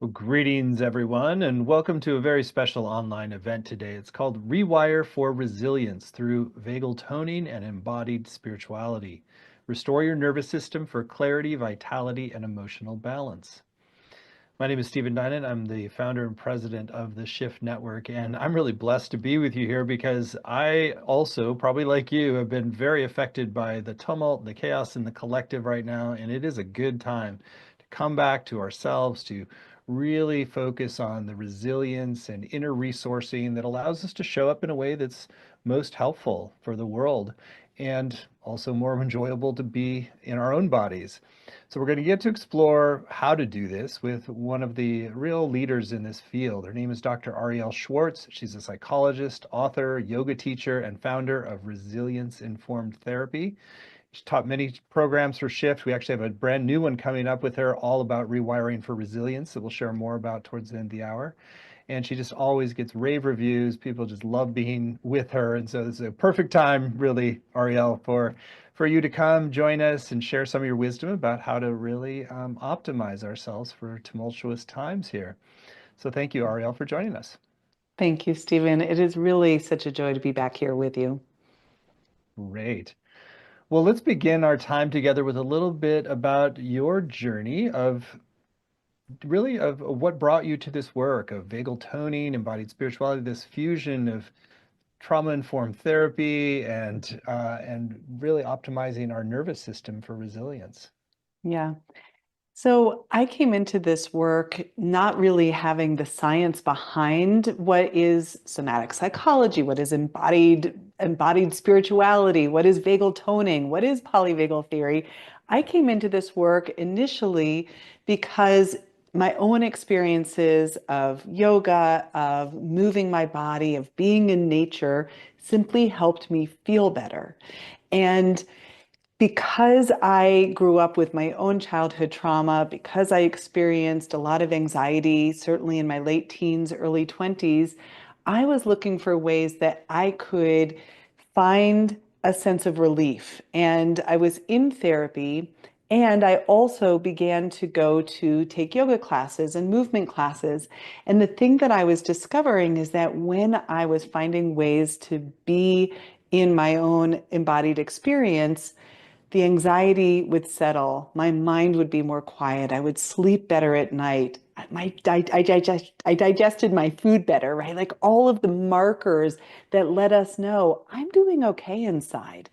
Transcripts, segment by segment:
Well, greetings, everyone, and welcome to a very special online event today. It's called Rewire for Resilience through Vagal toning and embodied spirituality. Restore your nervous system for clarity, vitality, and emotional balance. My name is Stephen Dinan. I'm the founder and president of the Shift Network, and I'm really blessed to be with you here because I also, probably like you, have been very affected by the tumult, the chaos in the collective right now, and it is a good time to come back to ourselves, to really focus on the resilience and inner resourcing that allows us to show up in a way that's most helpful for the world and also more enjoyable to be in our own bodies. So we're going to get to explore how to do this with one of the real leaders in this field. Her name is Dr. Arielle Schwartz. She's a psychologist, author, yoga teacher, and founder of Resilience-Informed Therapy. She's taught many programs for Shift. We actually have a brand new one coming up with her all about rewiring for resilience that we'll share more about towards the end of the hour. And she just always gets rave reviews. People just love being with her. And so this is a perfect time, really, Arielle, for you to come join us and share some of your wisdom about how to really optimize ourselves for tumultuous times here. So thank you, Arielle, for joining us. Thank you, Stephen. It is really such a joy to be back here with you. Great. Well, let's begin our time together with a little bit about your journey of what brought you to this work of vagal toning, embodied spirituality, this fusion of trauma-informed therapy and really optimizing our nervous system for resilience. Yeah. So I came into this work not really having the science behind what is somatic psychology, what is embodied spirituality, what is vagal toning, what is polyvagal theory. I came into this work initially because my own experiences of yoga, of moving my body, of being in nature simply helped me feel better. And because I grew up with my own childhood trauma, because I experienced a lot of anxiety, certainly in my late teens, early 20s, I was looking for ways that I could find a sense of relief. And I was in therapy, and I also began to go to take yoga classes and movement classes. And the thing that I was discovering is that when I was finding ways to be in my own embodied experience, the anxiety would settle. My mind would be more quiet. I would sleep better at night. I digested my food better, right? Like all of the markers that let us know I'm doing okay inside.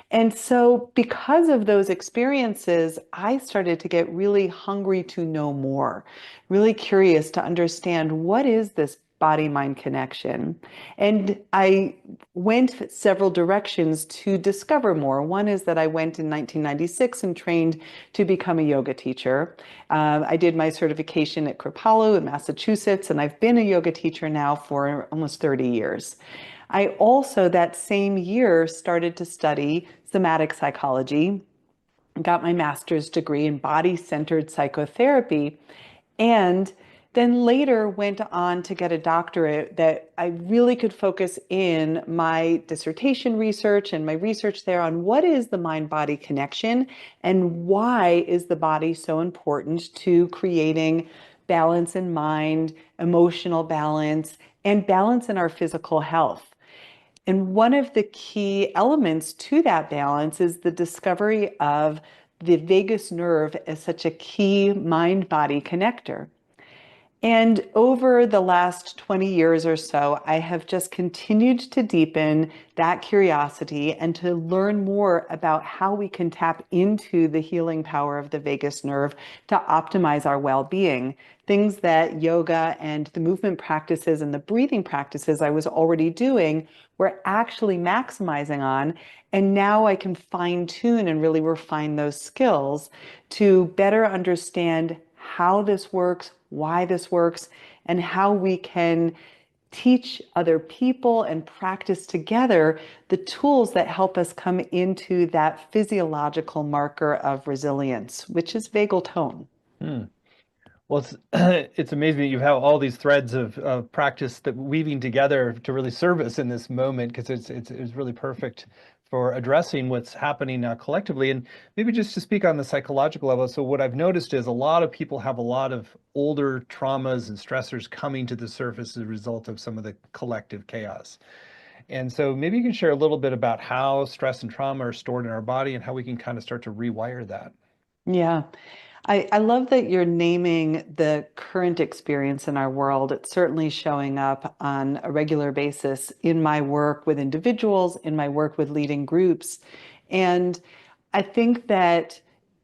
And so, because of those experiences, I started to get really hungry to know more, really curious to understand what is this body-mind connection. And I went several directions to discover more. One is that I went in 1996 and trained to become a yoga teacher. I did my certification at Kripalu in Massachusetts, and I've been a yoga teacher now for almost 30 years. I also, that same year, started to study somatic psychology, got my master's degree in body-centered psychotherapy, and then later went on to get a doctorate that I really could focus in my dissertation research and my research there on what is the mind-body connection and why is the body so important to creating balance in mind, emotional balance, and balance in our physical health. And one of the key elements to that balance is the discovery of the vagus nerve as such a key mind-body connector. And over the last 20 years or so, I have just continued to deepen that curiosity and to learn more about how we can tap into the healing power of the vagus nerve to optimize our well-being. Things that yoga and the movement practices and the breathing practices I was already doing were actually maximizing on. And now I can fine tune and really refine those skills to better understand how this works, why this works, and how we can teach other people and practice together the tools that help us come into that physiological marker of resilience, which is vagal tone. Hmm. Well, it's it's amazing that you have all these threads of practice that weaving together to really serve us in this moment because it's really perfect for addressing what's happening collectively. And maybe just to speak on the psychological level. So what I've noticed is a lot of people have a lot of older traumas and stressors coming to the surface as a result of some of the collective chaos. And so maybe you can share a little bit about how stress and trauma are stored in our body and how we can kind of start to rewire that. Yeah. I love that you're naming the current experience in our world. It's certainly showing up on a regular basis in my work with individuals, in my work with leading groups. And I think that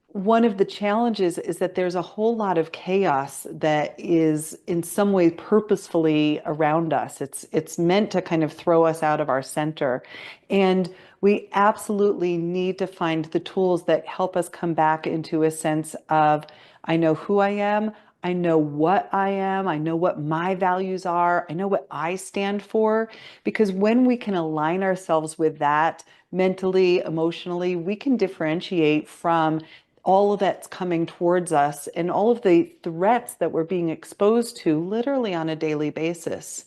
one of the challenges is that there's a whole lot of chaos that is in some way purposefully around us. It's meant to kind of throw us out of our center. And we absolutely need to find the tools that help us come back into a sense of, I know who I am, I know what I am, I know what my values are, I know what I stand for. Because when we can align ourselves with that mentally, emotionally, we can differentiate from all of that's coming towards us and all of the threats that we're being exposed to literally on a daily basis.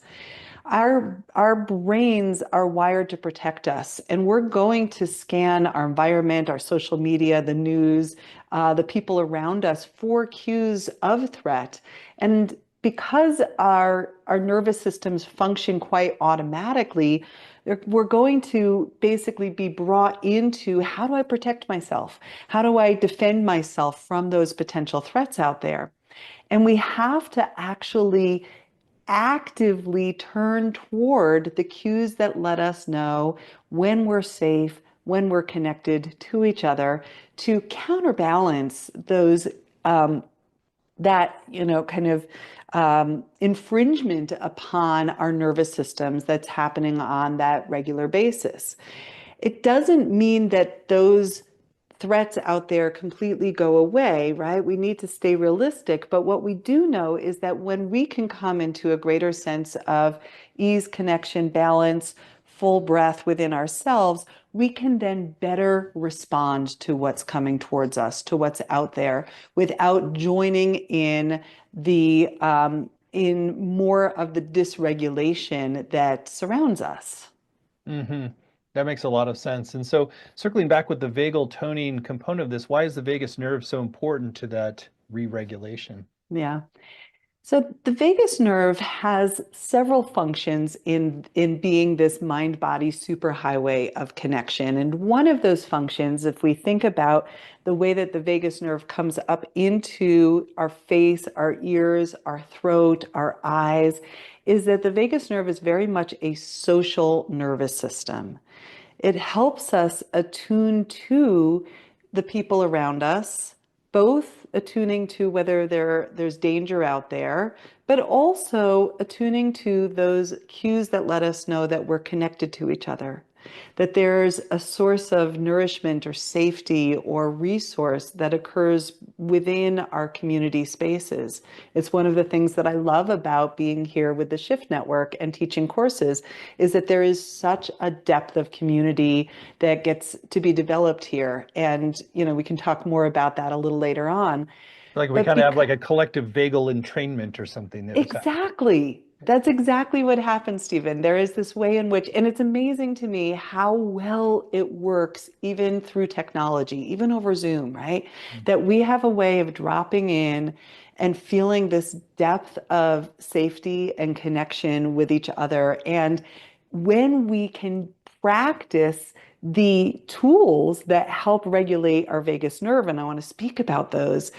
Our brains are wired to protect us, and we're going to scan our environment, our social media, the news, the people around us for cues of threat. And because our nervous systems function quite automatically, we're going to basically be brought into, how do I protect myself? How do I defend myself from those potential threats out there? And we have to actually actively turn toward the cues that let us know when we're safe, when we're connected to each other, to counterbalance those that kind of infringement upon our nervous systems that's happening on that regular basis. It doesn't mean that those threats out there completely go away, right? We need to stay realistic. But what we do know is that when we can come into a greater sense of ease, connection, balance, full breath within ourselves, we can then better respond to what's coming towards us, to what's out there, without joining in the in more of the dysregulation that surrounds us. Hmm. That makes a lot of sense. And so circling back with the vagal toning component of this, why is the vagus nerve so important to that re-regulation? Yeah. So the vagus nerve has several functions in being this mind-body superhighway of connection. And one of those functions, if we think about the way that the vagus nerve comes up into our face, our ears, our throat, our eyes, is that the vagus nerve is very much a social nervous system. It helps us attune to the people around us, both attuning to whether there's danger out there, but also attuning to those cues that let us know that we're connected to each other, that there's a source of nourishment or safety or resource that occurs within our community spaces. It's one of the things that I love about being here with the Shift Network and teaching courses is that there is such a depth of community that gets to be developed here. And, we can talk more about that a little later on. Like we But kind of have because like a collective vagal entrainment or something that is happening. Exactly. That's exactly what happens, Stephen. There is this way in which, and it's amazing to me how well it works, even through technology, even over Zoom, right? That we have a way of dropping in and feeling this depth of safety and connection with each other. And when we can practice the tools that help regulate our vagus nerve, and I want to speak about those,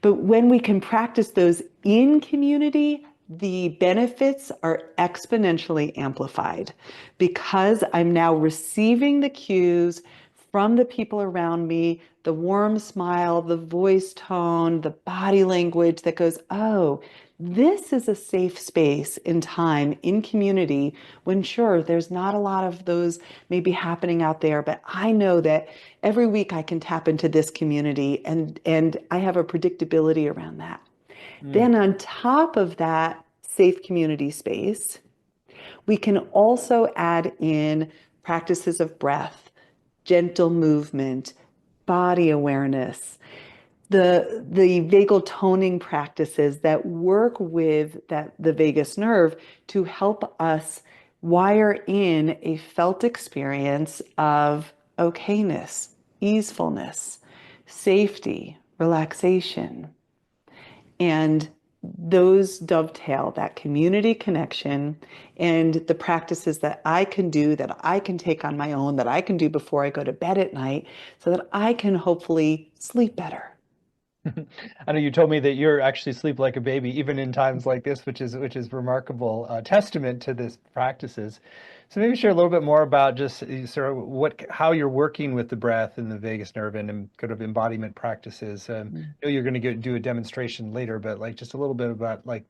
but when we can practice those in community, the benefits are exponentially amplified because I'm now receiving the cues from the people around me, the warm smile, the voice tone, the body language that goes, oh, this is a safe space in time, in community, when sure, there's not a lot of those maybe happening out there, but I know that every week I can tap into this community and I have a predictability around that. Mm. Then on top of that safe community space, we can also add in practices of breath, gentle movement, body awareness, the vagal toning practices that work with the vagus nerve to help us wire in a felt experience of okayness, easefulness, safety, relaxation. And those dovetail that community connection and the practices that I can do, that I can take on my own, that I can do before I go to bed at night, so that I can hopefully sleep better. I know you told me that you're actually sleep like a baby, even in times like this, which is remarkable testament to this practices. So maybe share a little bit more about just sort of how you're working with the breath and the vagus nerve and kind of embodiment practices. Mm. I know you're going to do a demonstration later, but like just a little bit about like,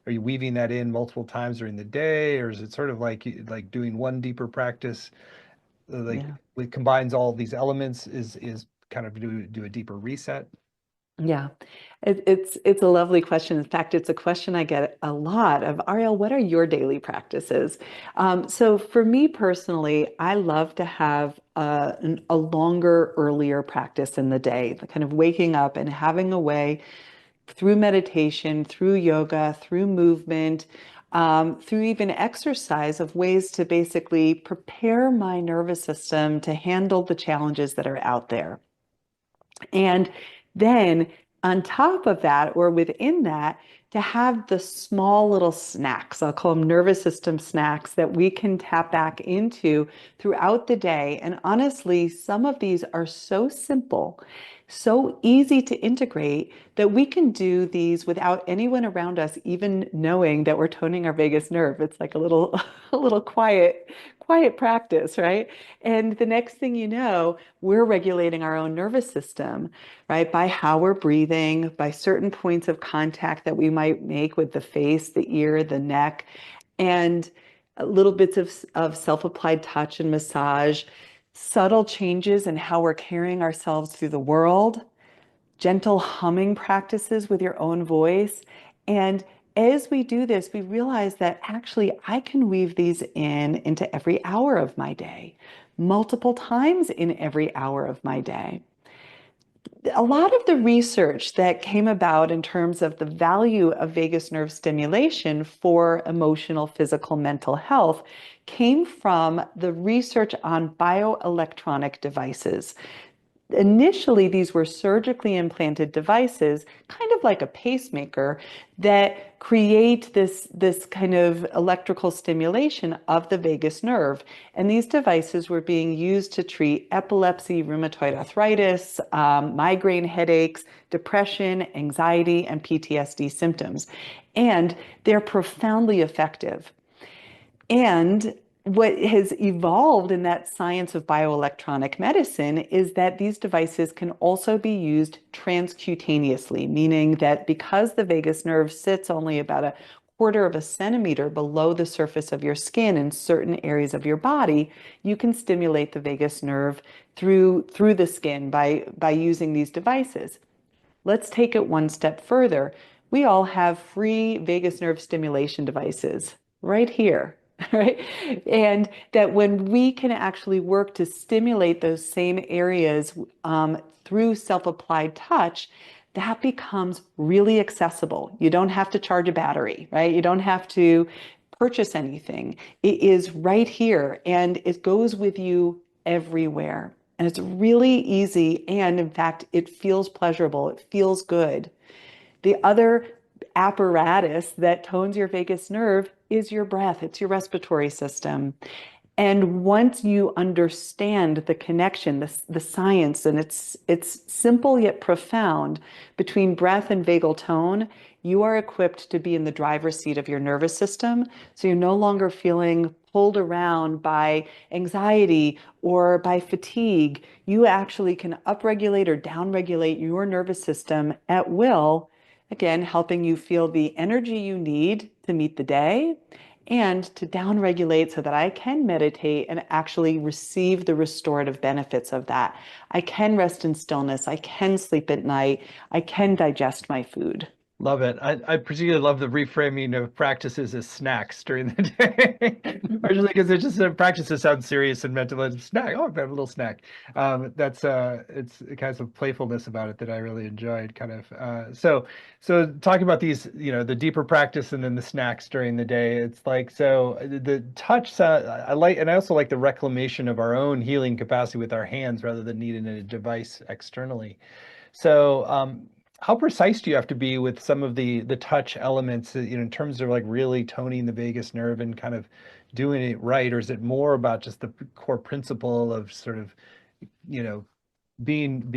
are you weaving that in multiple times during the day, or is it sort of like doing one deeper practice, like Yeah. it combines all these elements, is kind of do a deeper reset? Yeah, it's a lovely question. In fact, it's a question I get a lot of, Arielle, what are your daily practices? So for me personally, I love to have a longer, earlier practice in the day, the kind of waking up and having a way through meditation, through yoga, through movement, through even exercise of ways to basically prepare my nervous system to handle the challenges that are out there. And then on top of that, or within that, to have the small little snacks, I'll call them nervous system snacks, that we can tap back into throughout the day. And honestly, some of these are so simple, so easy to integrate that we can do these without anyone around us even knowing that we're toning our vagus nerve. It's like a little, a little quiet practice, right? And the next thing you know, we're regulating our own nervous system, right? By how we're breathing, by certain points of contact that we might make with the face, the ear, the neck, and little bits of self-applied touch and massage, subtle changes in how we're carrying ourselves through the world, gentle humming practices with your own voice. And as we do this, we realize that actually I can weave these into every hour of my day, multiple times in every hour of my day. A lot of the research that came about in terms of the value of vagus nerve stimulation for emotional, physical, mental health came from the research on bioelectronic devices. Initially, these were surgically implanted devices, kind of like a pacemaker, that create this kind of electrical stimulation of the vagus nerve. And these devices were being used to treat epilepsy, rheumatoid arthritis, migraine headaches, depression, anxiety, and PTSD symptoms. And they're profoundly effective. And what has evolved in that science of bioelectronic medicine is that these devices can also be used transcutaneously, meaning that because the vagus nerve sits only about a quarter of a centimeter below the surface of your skin in certain areas of your body, you can stimulate the vagus nerve through the skin by using these devices. Let's take it one step further. We all have free vagus nerve stimulation devices right here, right? And that when we can actually work to stimulate those same areas through self-applied touch, that becomes really accessible. You don't have to charge a battery, right? You don't have to purchase anything. It is right here and it goes with you everywhere. And it's really easy. And in fact, it feels pleasurable. It feels good. The other apparatus that tones your vagus nerve is your breath. It's your respiratory system. And once you understand the connection, the science, and it's simple yet profound between breath and vagal tone, you are equipped to be in the driver's seat of your nervous system. So you're no longer feeling pulled around by anxiety or by fatigue. You actually can upregulate or downregulate your nervous system at will, again, helping you feel the energy you need to meet the day and to downregulate so that I can meditate and actually receive the restorative benefits of that. I can rest in stillness. I can sleep at night. I can digest my food. Love it. I particularly love the reframing of practices as snacks during the day, partially because it's just practices sound serious and meant to let snack. Oh, I've got a little snack. That's it's kind of playfulness about it that I really enjoyed. Kind of so talking about these, the deeper practice and then the snacks during the day. It's like the touch. I like, and I also like the reclamation of our own healing capacity with our hands rather than needing a device externally. So, how precise do you have to be with some of the touch elements, in terms of like really toning the vagus nerve and kind of doing it right, or is it more about just the core principle of sort of, you know, being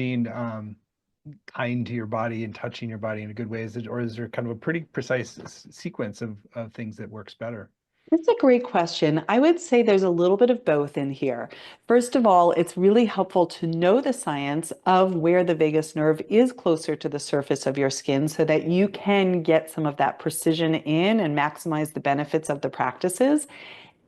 kind to your body and touching your body in a good way? Or is there kind of a pretty precise sequence of things that works better? That's a great question. I would say there's a little bit of both in here. First of all, it's really helpful to know the science of where the vagus nerve is closer to the surface of your skin so that you can get some of that precision in and maximize the benefits of the practices.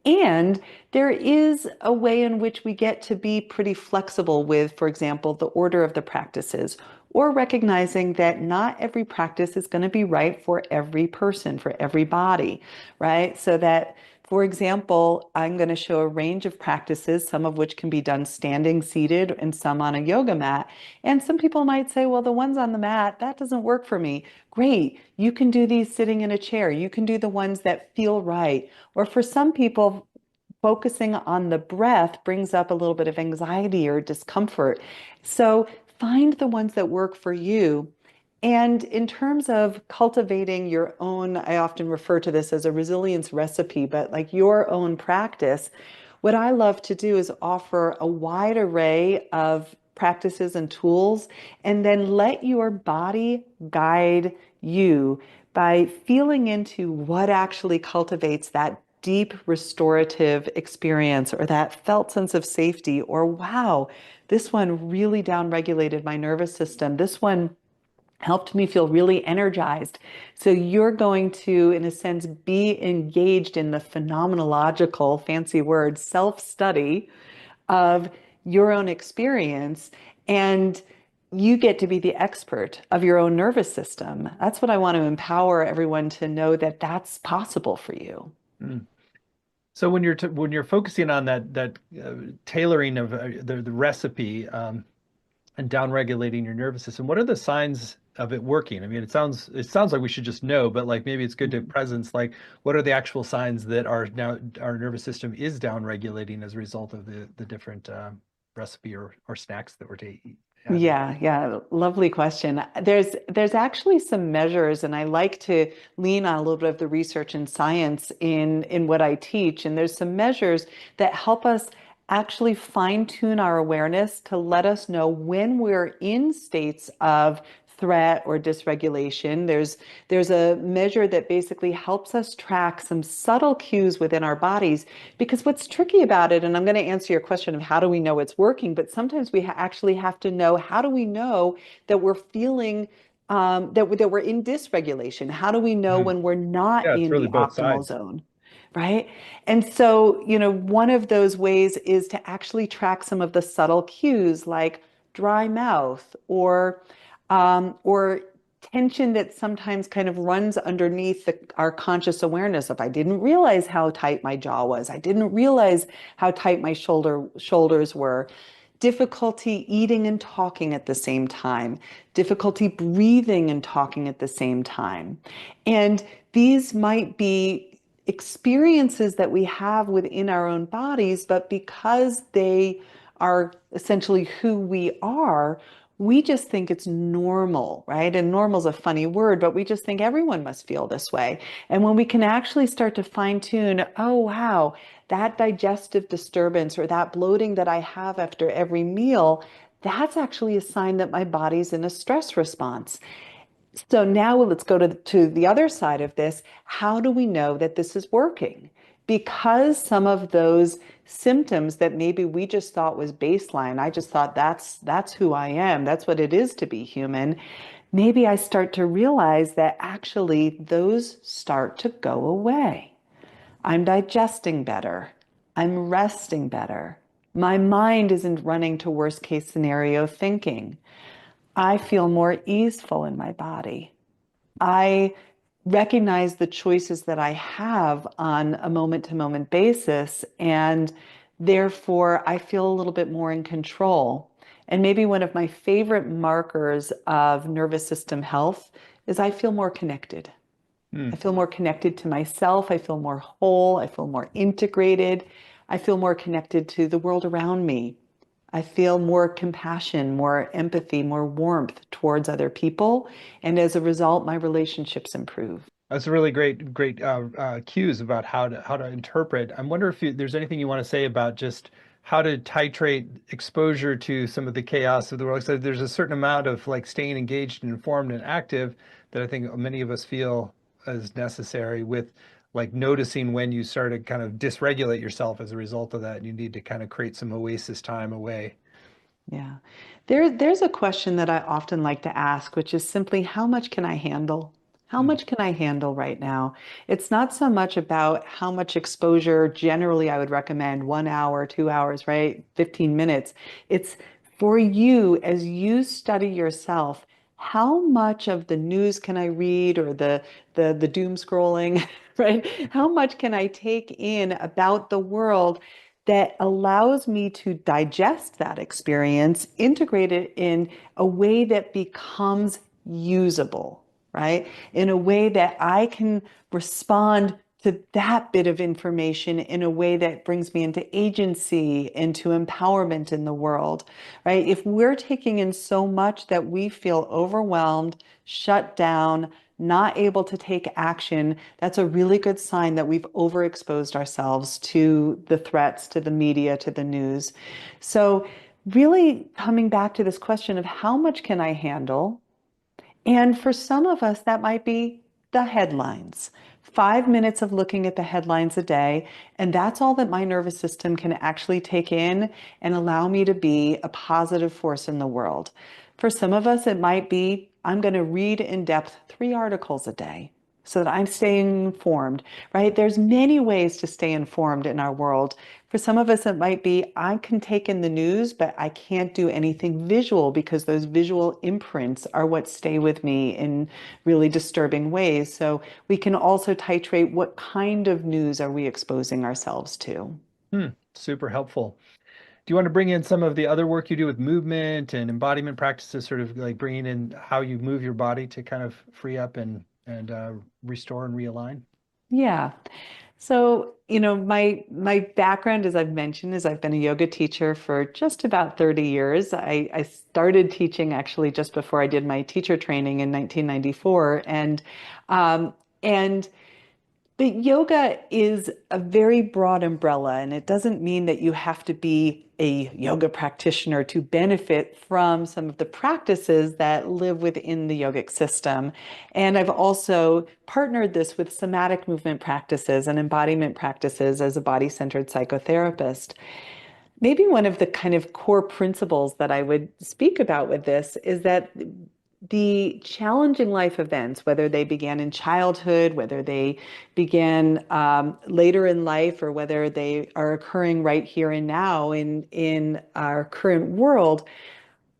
And there is a way in which we get to be pretty flexible with, for example, the order of the practices, or recognizing that not every practice is going to be right for every person, for every body, right? So that, for example, I'm going to show a range of practices, some of which can be done standing, seated, and some on a yoga mat. And some people might say, well, the ones on the mat, that doesn't work for me. Great. You can do these sitting in a chair. You can do the ones that feel right. Or for some people, focusing on the breath brings up a little bit of anxiety or discomfort. So find the ones that work for you. And in terms of cultivating your own, I often refer to this as a resilience recipe, but like your own practice, what I love to do is offer a wide array of practices and tools, and then let your body guide you by feeling into what actually cultivates that deep restorative experience or that felt sense of safety, or wow, this one really downregulated my nervous system. This one helped me feel really energized. So you're going to, in a sense, be engaged in the phenomenological, fancy word, self-study of your own experience. And you get to be the expert of your own nervous system. That's what I want to empower everyone to know, that that's possible for you. Mm. So when you're focusing on that tailoring of the recipe, and downregulating your nervous system, what are the signs of it working? I mean, it sounds like we should just know, but like maybe it's good to presence, like what are the actual signs that our nervous system is downregulating as a result of the different recipe or snacks that we're adding? Yeah, lovely question. There's actually some measures, and I like to lean on a little bit of the research and science in what I teach. And there's some measures that help us actually fine tune our awareness to let us know when we're in states of threat or dysregulation. There's a measure that basically helps us track some subtle cues within our bodies, because what's tricky about it, and I'm going to answer your question of how do we know it's working, but sometimes we actually have to know, how do we know that we're feeling that we're in dysregulation? How do we know Mhm. when we're not Yeah, it's in really the both optimal sides. zone? Right. And so, one of those ways is to actually track some of the subtle cues like dry mouth, or tension that sometimes kind of runs underneath our conscious awareness of, I didn't realize how tight my jaw was. I didn't realize how tight my shoulders were. Difficulty eating and talking at the same time, difficulty breathing and talking at the same time. And these might be experiences that we have within our own bodies, but because they are essentially who we are, we just think it's normal, right? And normal is a funny word, but we just think everyone must feel this way. And when we can actually start to fine tune, oh, wow, that digestive disturbance or that bloating that I have after every meal, that's actually a sign that my body's in a stress response. So now let's go to the other side of this. How do we know that this is working? Because some of those symptoms that maybe we just thought was baseline, I just thought that's who I am, that's what it is to be human. Maybe I start to realize that actually those start to go away. I'm digesting better. I'm resting better. My mind isn't running to worst case scenario thinking. I feel more easeful in my body. I recognize the choices that I have on a moment to moment basis. And therefore, I feel a little bit more in control. And maybe one of my favorite markers of nervous system health is I feel more connected. I Hmm. feel more connected to myself. I feel more whole. I feel more integrated. I feel more connected to the world around me. I feel more compassion, more empathy, more warmth towards other people. And as a result, my relationships improve. That's a really great cues about how to interpret. I wonder if there's anything you want to say about just how to titrate exposure to some of the chaos of the world. So there's a certain amount of like staying engaged and informed and active that I think many of us feel is necessary with like noticing when you start to kind of dysregulate yourself as a result of that, and you need to kind of create some oasis time away. Yeah. There's a question that I often like to ask, which is simply, how much can I handle? How Hmm. much can I handle right now? It's not so much about how much exposure. Generally, I would recommend 1 hour, 2 hours, right? 15 minutes. It's for you as you study yourself, how much of the news can I read, or the doom scrolling, right? How much can I take in about the world that allows me to digest that experience, integrate it in a way that becomes usable, right? In a way that I can respond to that bit of information in a way that brings me into agency, into empowerment in the world, right? If we're taking in so much that we feel overwhelmed, shut down, not able to take action, that's a really good sign that we've overexposed ourselves to the threats, to the media, to the news. So, really coming back to this question of how much can I handle? And for some of us, that might be the headlines. 5 minutes of looking at the headlines a day, and that's all that my nervous system can actually take in and allow me to be a positive force in the world. For some of us, it might be I'm going to read in depth 3 articles a day so that I'm staying informed, right? There's many ways to stay informed in our world. For some of us, it might be I can take in the news, but I can't do anything visual because those visual imprints are what stay with me in really disturbing ways. So we can also titrate what kind of news are we exposing ourselves to. Hmm. Super helpful. Do you want to bring in some of the other work you do with movement and embodiment practices, sort of like bringing in how you move your body to kind of free up and restore and realign? Yeah. So, my background, as I've mentioned, is I've been a yoga teacher for just about 30 years. I started teaching actually just before I did my teacher training in 1994. Um, and but yoga is a very broad umbrella, and it doesn't mean that you have to be a yoga practitioner to benefit from some of the practices that live within the yogic system. And I've also partnered this with somatic movement practices and embodiment practices as a body-centered psychotherapist. Maybe one of the kind of core principles that I would speak about with this is that the challenging life events, whether they began in childhood, whether they began later in life, or whether they are occurring right here and now in our current world,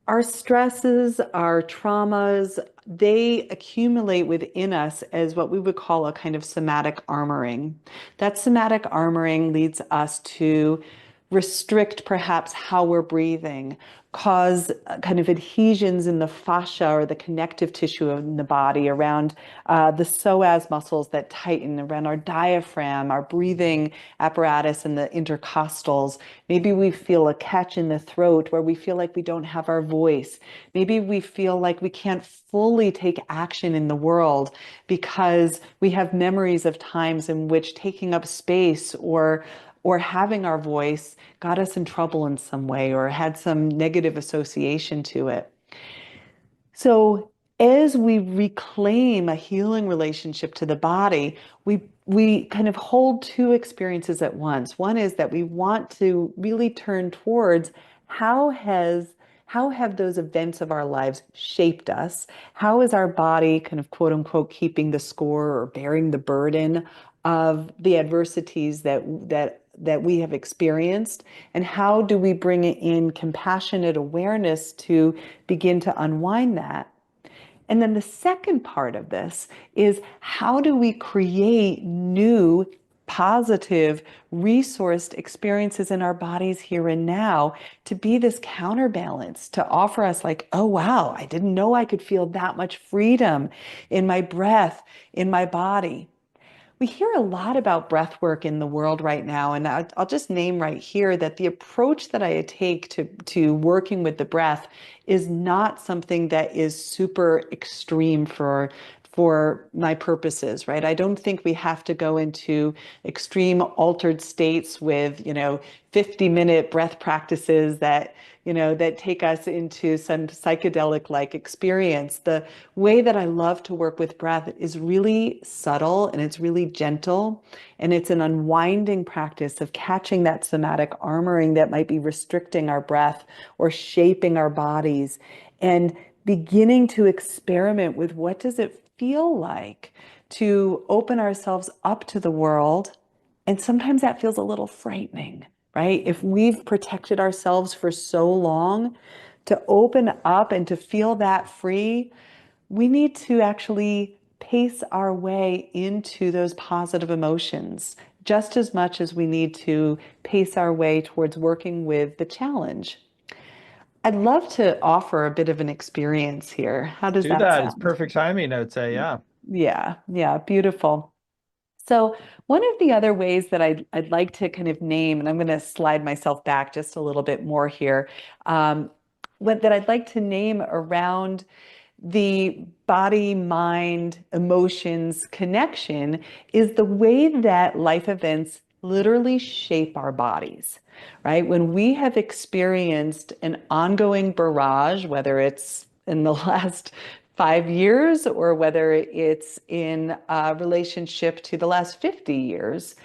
our stresses, our traumas, they accumulate within us as what we would call a kind of somatic armoring. That somatic armoring leads us to restrict perhaps how we're breathing, cause kind of adhesions in the fascia or the connective tissue in the body around the psoas muscles that tighten around our diaphragm, our breathing apparatus, and the intercostals. Maybe we feel a catch in the throat where we feel like we don't have our voice. Maybe we feel like we can't fully take action in the world because we have memories of times in which taking up space or having our voice got us in trouble in some way or had some negative association to it. So as we reclaim a healing relationship to the body, we kind of hold two experiences at once. One is that we want to really turn towards how has how have those events of our lives shaped us? How is our body kind of quote unquote keeping the score or bearing the burden of the adversities that we have experienced? And how do we bring in compassionate awareness to begin to unwind that? And then the second part of this is how do we create new positive resourced experiences in our bodies here and now to be this counterbalance, to offer us like, oh, wow, I didn't know I could feel that much freedom in my breath, in my body. We hear a lot about breath work in the world right now, and I'll just name right here that the approach that I take to working with the breath is not something that is super extreme for my purposes, right? I don't think we have to go into extreme altered states with, 50-minute breath practices that take us into some psychedelic like experience. The way that I love to work with breath is really subtle and it's really gentle. And it's an unwinding practice of catching that somatic armoring that might be restricting our breath or shaping our bodies and beginning to experiment with what does it feel like to open ourselves up to the world. And sometimes that feels a little frightening, right? If we've protected ourselves for so long, to open up and to feel that free, we need to actually pace our way into those positive emotions just as much as we need to pace our way towards working with the challenge. I'd love to offer a bit of an experience here. How Let's does do that that. It's sound? perfect timing, I would say. Yeah. Yeah, yeah, beautiful. So one of the other ways that I'd like to kind of name, and I'm going to slide myself back just a little bit more here, what that I'd like to name around the body, mind, emotions connection is the way that life events literally shape our bodies, right? When we have experienced an ongoing barrage, whether it's in the last 5 years or whether it's in a relationship to the last 50 years,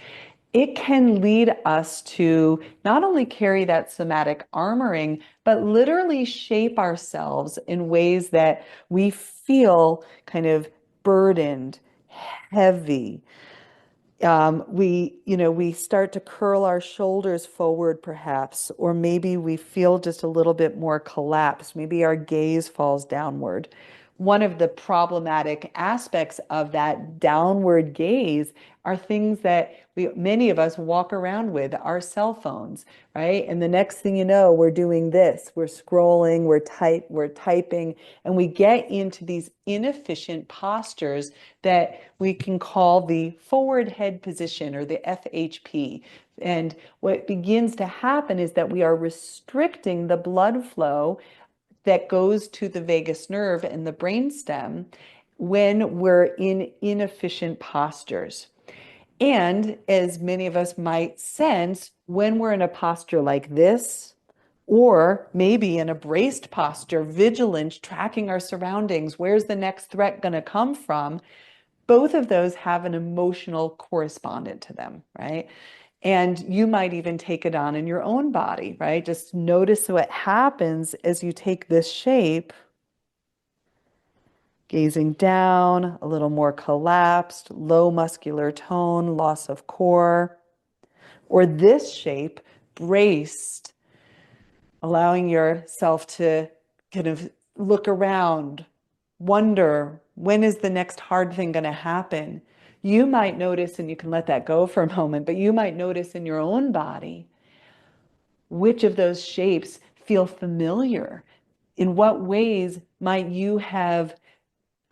it can lead us to not only carry that somatic armoring, but literally shape ourselves in ways that we feel kind of burdened, heavy. We start to curl our shoulders forward, perhaps, or maybe we feel just a little bit more collapsed. Maybe our gaze falls downward. One of the problematic aspects of that downward gaze are things that many of us walk around with, our cell phones, right? And the next thing you know, we're doing this, we're scrolling, we're typing, and we get into these inefficient postures that we can call the forward head position or the FHP. And what begins to happen is that we are restricting the blood flow that goes to the vagus nerve and the brainstem when we're in inefficient postures. And as many of us might sense, when we're in a posture like this, or maybe in a braced posture, vigilant, tracking our surroundings, where's the next threat going to come from? Both of those have an emotional correspondent to them, right? And you might even take it on in your own body, right? Just notice what happens as you take this shape, gazing down, a little more collapsed, low muscular tone, loss of core, or this shape, braced, allowing yourself to kind of look around, wonder, when is the next hard thing going to happen? You might notice, and you can let that go for a moment, but you might notice in your own body which of those shapes feel familiar. In what ways might you have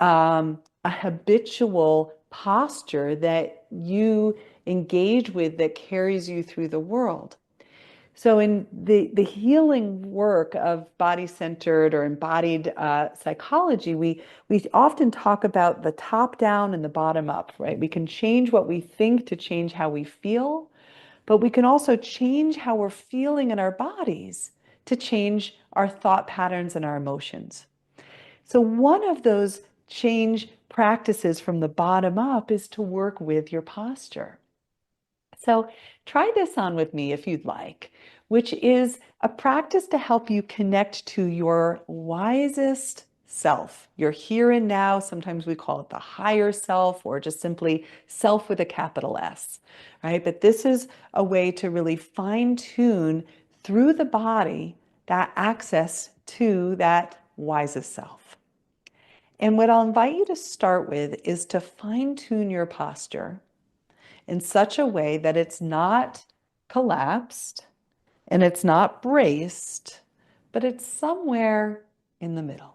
a habitual posture that you engage with that carries you through the world? So in the healing work of body-centered or embodied psychology, we often talk about the top down and the bottom up, right? We can change what we think to change how we feel, but we can also change how we're feeling in our bodies to change our thought patterns and our emotions. So one of those change practices from the bottom up is to work with your posture. So try this on with me if you'd like, which is a practice to help you connect to your wisest self, your here and now. Sometimes we call it the higher self or just simply self with a capital S, right? But this is a way to really fine tune through the body that access to that wisest self. And what I'll invite you to start with is to fine-tune your posture in such a way that it's not collapsed and it's not braced, but it's somewhere in the middle.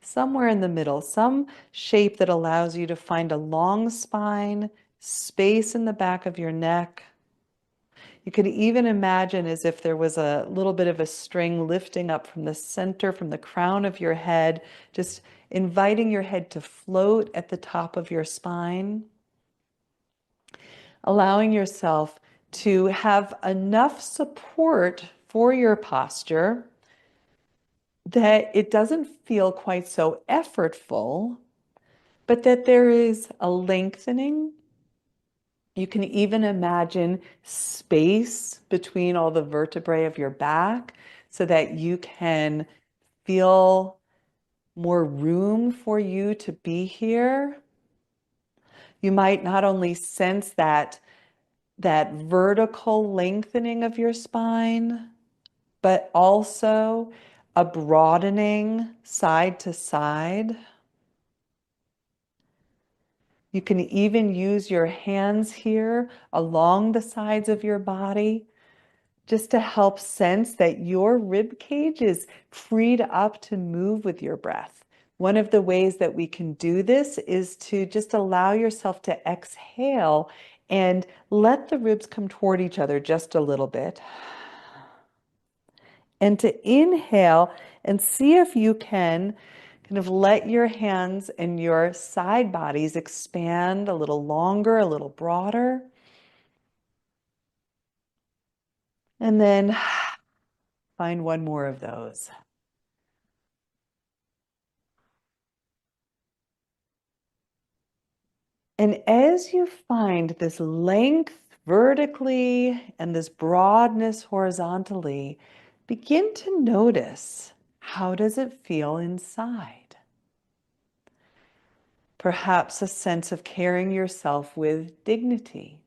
Somewhere in the middle, some shape that allows you to find a long spine, space in the back of your neck. You could even imagine as if there was a little bit of a string lifting up from the center, from the crown of your head, just inviting your head to float at the top of your spine, allowing yourself to have enough support for your posture that it doesn't feel quite so effortful, but that there is a lengthening. You can even imagine space between all the vertebrae of your back so that you can feel more room for you to be here. You might not only sense that vertical lengthening of your spine, but also a broadening side to side. You can even use your hands here along the sides of your body just to help sense that your rib cage is freed up to move with your breath. One of the ways that we can do this is to just allow yourself to exhale and let the ribs come toward each other just a little bit. And to inhale and see if you can kind of let your hands and your side bodies expand a little longer, a little broader. And then find one more of those. And as you find this length vertically and this broadness horizontally, begin to notice, how does it feel inside? Perhaps a sense of carrying yourself with dignity.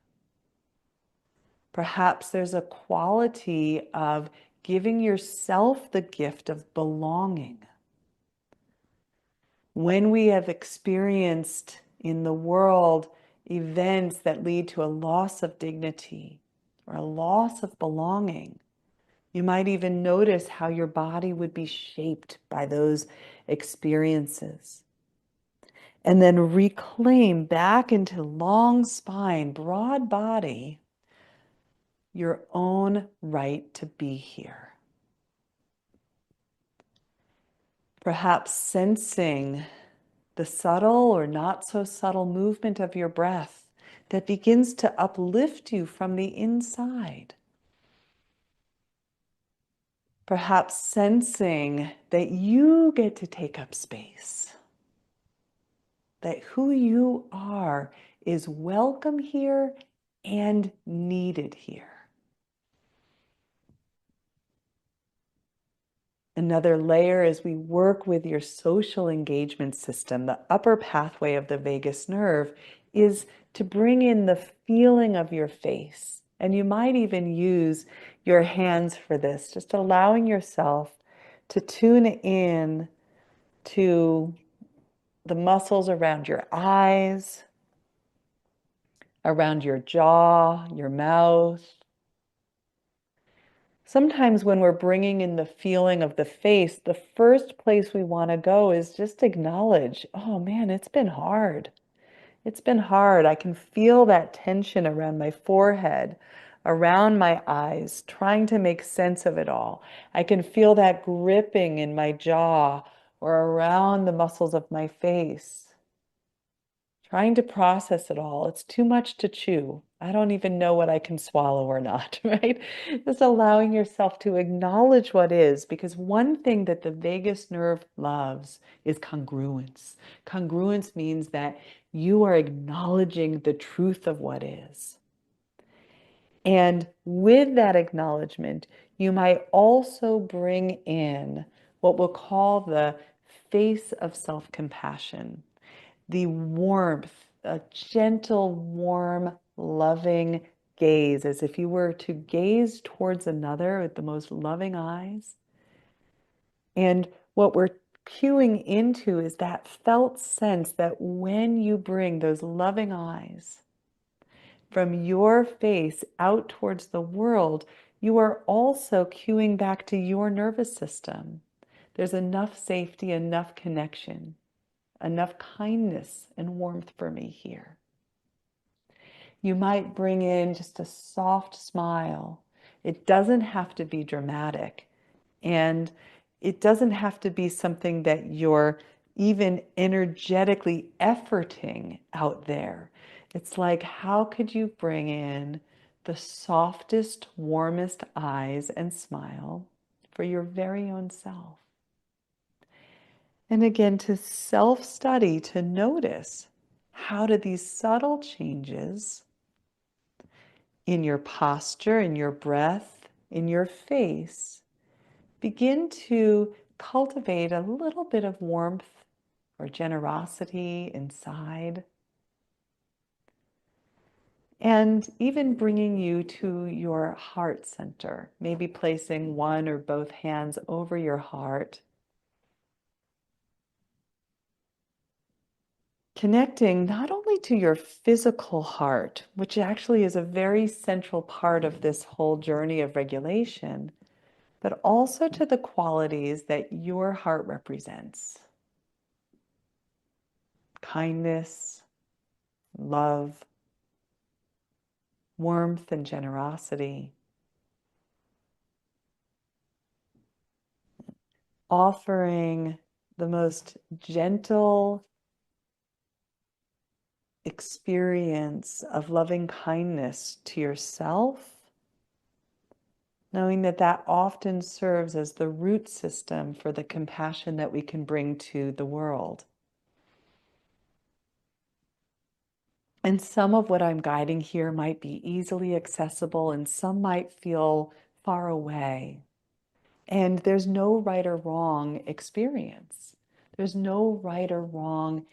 Perhaps there's a quality of giving yourself the gift of belonging. When we have experienced in the world events that lead to a loss of dignity or a loss of belonging, you might even notice how your body would be shaped by those experiences. And then reclaim back into long spine, broad body, your own right to be here. Perhaps sensing the subtle or not so subtle movement of your breath that begins to uplift you from the inside. Perhaps sensing that you get to take up space, that who you are is welcome here and needed here. Another layer as we work with your social engagement system, the upper pathway of the vagus nerve, is to bring in the feeling of your face. And you might even use your hands for this, just allowing yourself to tune in to the muscles around your eyes, around your jaw, your mouth. Sometimes when we're bringing in the feeling of the face, the first place we want to go is just acknowledge, oh man, it's been hard. It's been hard. I can feel that tension around my forehead, around my eyes, trying to make sense of it all. I can feel that gripping in my jaw or around the muscles of my face. Trying to process it all. It's too much to chew. I don't even know what I can swallow or not, right? Just allowing yourself to acknowledge what is, because one thing that the vagus nerve loves is congruence. Congruence means that you are acknowledging the truth of what is. And with that acknowledgement, you might also bring in what we'll call the face of self-compassion. The warmth, a gentle, warm, loving gaze, as if you were to gaze towards another with the most loving eyes. And what we're cueing into is that felt sense that when you bring those loving eyes from your face out towards the world, you are also cueing back to your nervous system. There's enough safety, enough connection, enough kindness and warmth for me here. You might bring in just a soft smile. It doesn't have to be dramatic. And it doesn't have to be something that you're even energetically efforting out there. It's like, how could you bring in the softest, warmest eyes and smile for your very own self? And again, to self-study, to notice how do these subtle changes in your posture, in your breath, in your face, begin to cultivate a little bit of warmth or generosity inside, and even bringing you to your heart center, maybe placing one or both hands over your heart, connecting not only to your physical heart, which actually is a very central part of this whole journey of regulation, but also to the qualities that your heart represents: kindness, love, warmth, and generosity. Offering the most gentle experience of loving kindness to yourself, knowing that that often serves as the root system for the compassion that we can bring to the world. And some of what I'm guiding here might be easily accessible, and some might feel far away. And there's no right or wrong experience. There's no right or wrong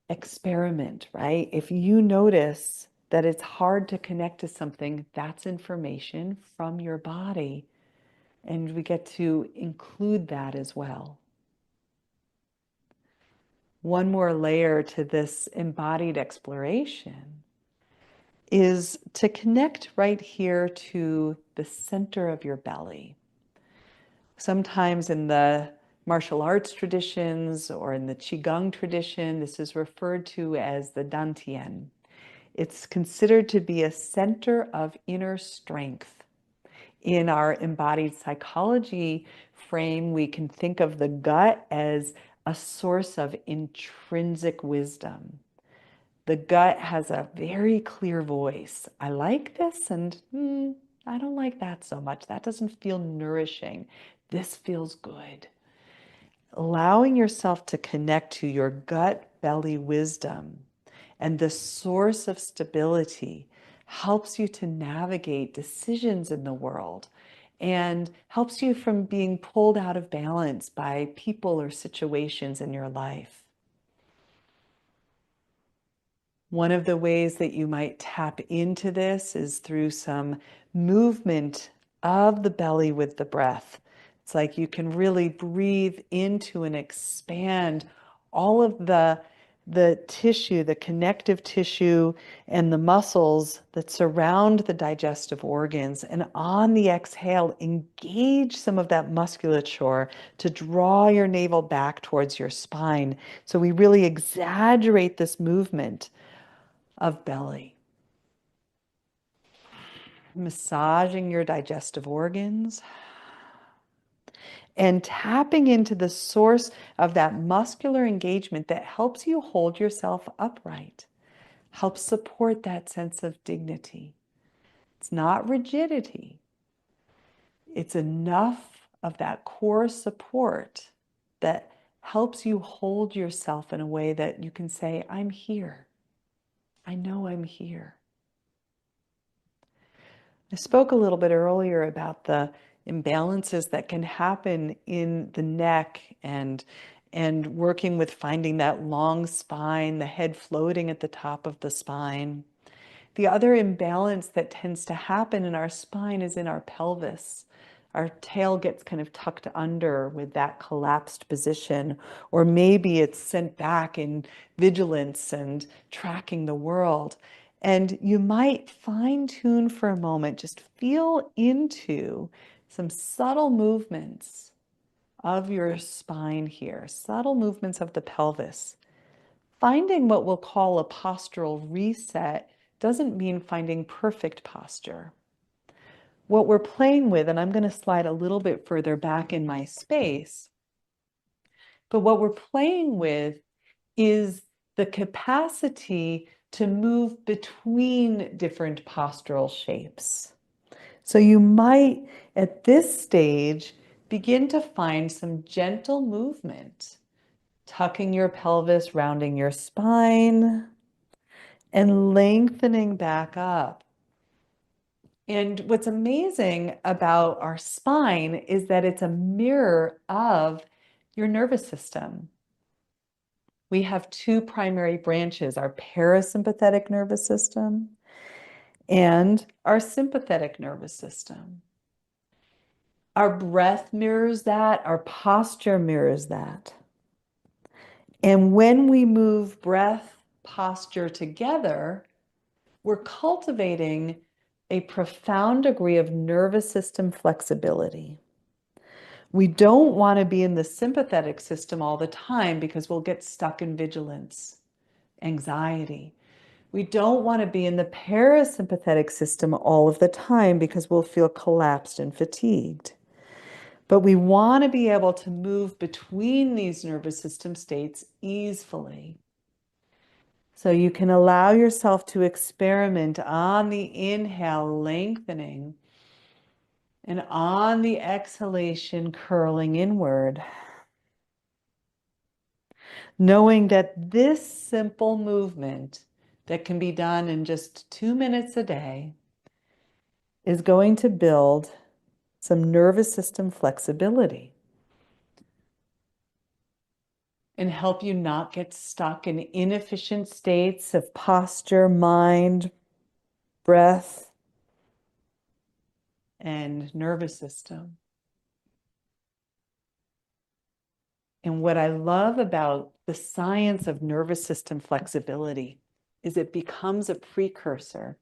experiment, right? If you notice that it's hard to connect to something, that's information from your body. And we get to include that as well. One more layer to this embodied exploration is to connect right here to the center of your belly. Sometimes in the martial arts traditions or in the Qigong tradition, this is referred to as the Dantian. It's considered to be a center of inner strength. In our embodied psychology frame, we can think of the gut as a source of intrinsic wisdom. The gut has a very clear voice. I like this, and I don't like that so much. That doesn't feel nourishing. This feels good. Allowing yourself to connect to your gut belly wisdom and the source of stability helps you to navigate decisions in the world and helps you from being pulled out of balance by people or situations in your life. One of the ways that you might tap into this is through some movement of the belly with the breath. It's like you can really breathe into and expand all of the tissue, the connective tissue, and the muscles that surround the digestive organs. And on the exhale, engage some of that musculature to draw your navel back towards your spine. So we really exaggerate this movement of belly. Massaging your digestive organs and tapping into the source of that muscular engagement that helps you hold yourself upright, helps support that sense of dignity. It's not rigidity. It's enough of that core support that helps you hold yourself in a way that you can say, I'm here. I know I'm here. I spoke a little bit earlier about the imbalances that can happen in the neck and working with finding that long spine, the head floating at the top of the spine. The other imbalance that tends to happen in our spine is in our pelvis. our tail gets kind of tucked under with that collapsed position, or maybe it's sent back in vigilance and tracking the world. And you might fine tune for a moment, just feel into some subtle movements of your spine here, subtle movements of the pelvis. Finding what we'll call a postural reset doesn't mean finding perfect posture. What we're playing with, and I'm going to slide a little bit further back in my space, but what we're playing with is the capacity to move between different postural shapes. So you might, at this stage, begin to find some gentle movement, tucking your pelvis, rounding your spine, and lengthening back up. And what's amazing about our spine is that it's a mirror of your nervous system. We have two primary branches, our parasympathetic nervous system and our sympathetic nervous system. Our breath mirrors that, our posture mirrors that. And when we move breath, posture together, we're cultivating a profound degree of nervous system flexibility. We don't want to be in the sympathetic system all the time because we'll get stuck in vigilance, anxiety. We don't want to be in the parasympathetic system all of the time because we'll feel collapsed and fatigued. But we want to be able to move between these nervous system states easily. So you can allow yourself to experiment on the inhale, lengthening, and on the exhalation, curling inward. Knowing that this simple movement that can be done in just 2 minutes a day is going to build some nervous system flexibility and help you not get stuck in inefficient states of posture, mind, breath, and nervous system. And what I love about the science of nervous system flexibility is it becomes a precursor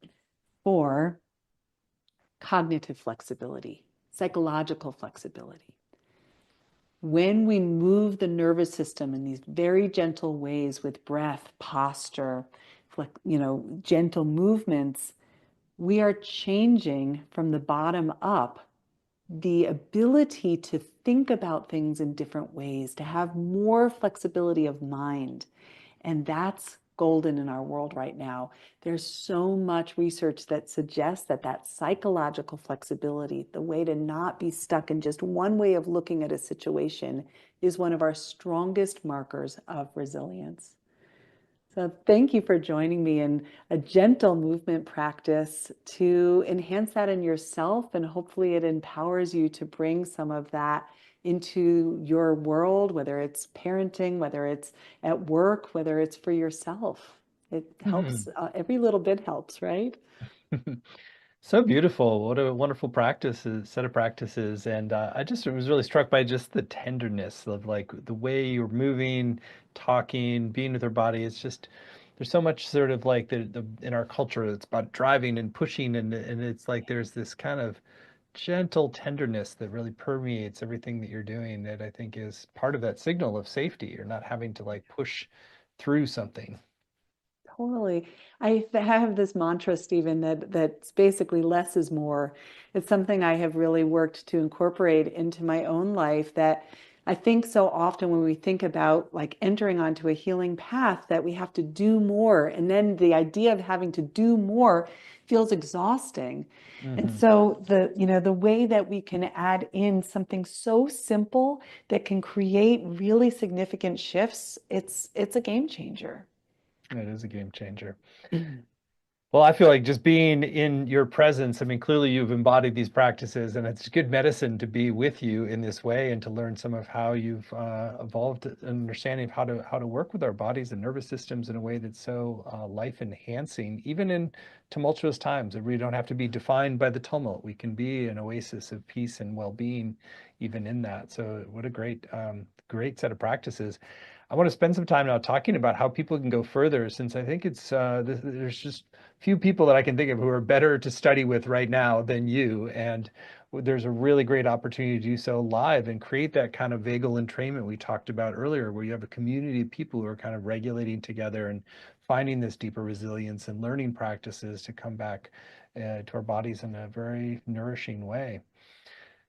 for cognitive flexibility, psychological flexibility. When we move the nervous system in these very gentle ways with breath, posture, gentle movements, we are changing from the bottom up the ability to think about things in different ways, to have more flexibility of mind. And that's golden in our world right now. There's so much research that suggests that that psychological flexibility, the way to not be stuck in just one way of looking at a situation, is one of our strongest markers of resilience. So thank you for joining me in a gentle movement practice to enhance that in yourself, and hopefully it empowers you to bring some of that into your world, whether it's parenting, whether it's at work, whether it's for yourself. It helps, every little bit helps, right? So beautiful. What a wonderful set of practices. And I just was really struck by just the tenderness of like the way you're moving, talking, being with your body. It's just, there's so much sort of like the in our culture, it's about driving and pushing. And it's like there's this kind of gentle tenderness that really permeates everything that you're doing that I think is part of that signal of safety. You're not having to like push through something. Totally. I have this mantra, Stephen, that's basically less is more. It's something I have really worked to incorporate into my own life, that I think so often when we think about like entering onto a healing path that we have to do more. And then the idea of having to do more feels exhausting. And Hmm. so the way that we can add in something so simple that can create really significant shifts, it's a game changer. It is a game changer. Well, I feel like just being in your presence, I mean, clearly you've embodied these practices, and it's good medicine to be with you in this way and to learn some of how you've evolved an understanding of how to work with our bodies and nervous systems in a way that's so life enhancing, even in tumultuous times. We don't have to be defined by the tumult. We can be an oasis of peace and well-being, even in that. So, what a great set of practices. I want to spend some time now talking about how people can go further, since I think there's just few people that I can think of who are better to study with right now than you. And there's a really great opportunity to do so live and create that kind of vagal entrainment we talked about earlier, where you have a community of people who are kind of regulating together and finding this deeper resilience and learning practices to come back to our bodies in a very nourishing way.